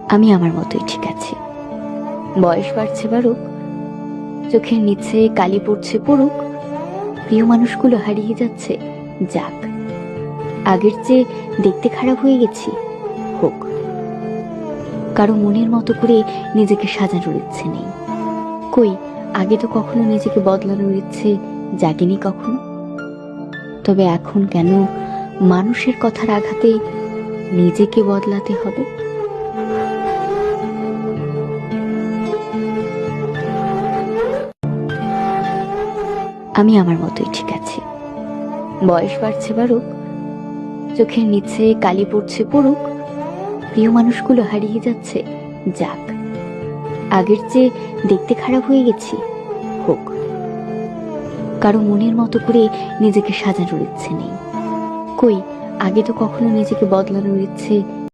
আমি আমার মতোই ঠিক আছি। বয়স বাড়ছে বাড়ুক, চোখের নিচে কালি পড়ছে পড়ুক, প্রিয় মানুষগুলো হারিয়ে যাচ্ছে, যাক। আগের চেয়ে দেখতে খারাপ হয়ে গেছি, হোক। কারো মনের মতো করে নিজেকে সাজানোর ইচ্ছে নেই। কই, আগে তো কখনো নিজেকে বদলানোর ইচ্ছে জাগেনি কখনো। তবে এখন কেন মানুষের কথার আঘাতে নিজেকে বদলাতে হবে? আমি আমার মতোই ঠিক আছি। বয়স বাড়ছে বাড়ুক, চোখের নিচে কালি পড়ছে পড়ুক, প্রিয় মানুষগুলো হারিয়ে যাচ্ছে, যাক। আগের চেয়ে দেখতে খারাপ হয়ে গেছি, হোক। কারো মনের মতো করে নিজেকে সাজানোর ইচ্ছে নেই। কই, আগে তো কখনো নিজেকে বদলানোর ইচ্ছে